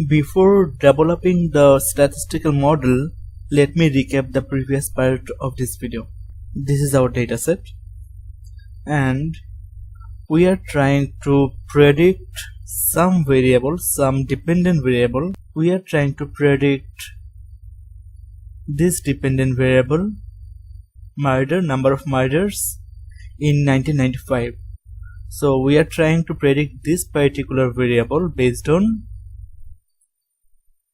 Before developing the statistical model, let me recap the previous part of this video. This is our dataset, and we are trying to predict some variable, some dependent variable. We are trying to predict this dependent variable, number of murders in 1995. So we are trying to predict this particular variable based on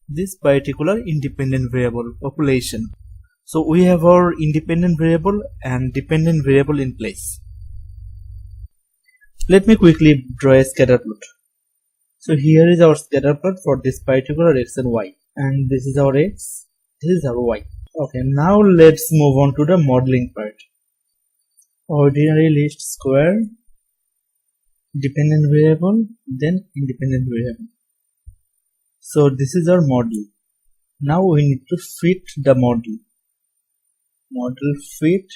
this particular independent variable, population. So we have our independent variable and dependent variable in place. Let me quickly draw a scatter plot. So here is our scatter plot for this particular x and y, and this is our x, this is our y. Okay, now let's move on to the modeling part. Ordinary least square, dependent variable, then independent variable. So this is our model. Now we need to fit the model. Model fit.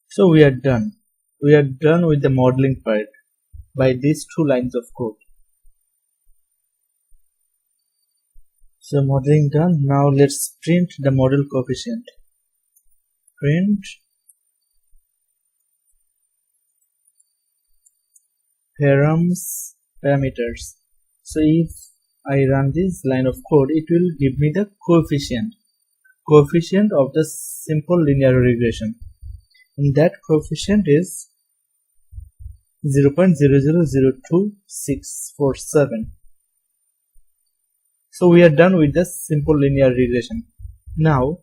So we are done. We are done with the modeling part by these two lines of code. So modeling done. Now let's print the model coefficient. Print parameters. So if I run this line of code, it will give me the coefficient of the simple linear regression, and that coefficient is 0.0002647. So we are done with the simple linear regression. Now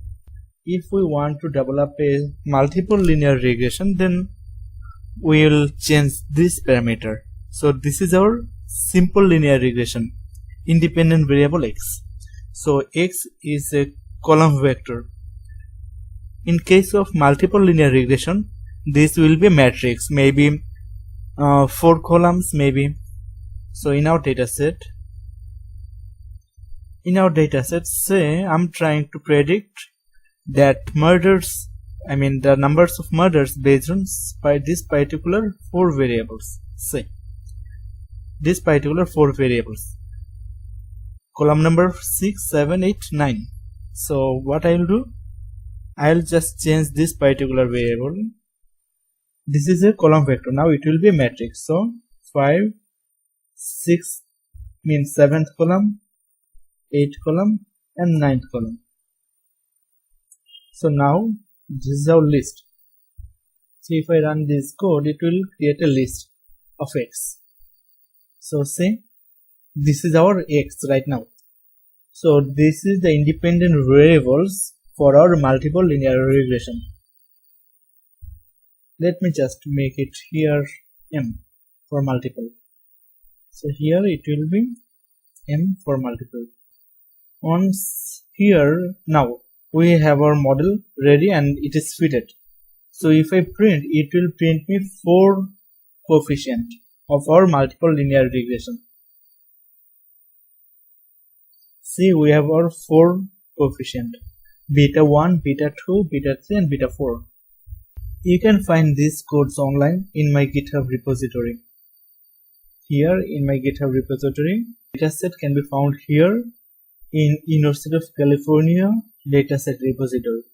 if we want to develop a multiple linear regression, then we will change this parameter. So this is our simple linear regression, independent variable x. So x is a column vector. In case of multiple linear regression, this will be a matrix, maybe 4 columns maybe. So in our dataset, say I'm trying to predict that the numbers of murders based on this particular 4 variables. Say this particular 4 variables, column number 6, 7, 8, 9. So what I will do, I'll just change this particular variable. This is a column vector. Now it will be a matrix. So 5, 6 means 7th column, 8th column, and 9th column. So now this is our list. So if I run this code, it will create a list of x. So say this is our x right now. So this is the independent variables for our multiple linear regression. Let me just make it here m for multiple. So here it will be m for multiple. Once here, now we have our model ready and it is fitted. So if I print, it will print me 4 coefficient of our multiple linear regression. See, we have our 4 coefficient, beta 1, beta 2, beta 3, and beta 4. You can find these codes online in my GitHub repository. Here in my GitHub repository, dataset can be found here in University of California dataset repository.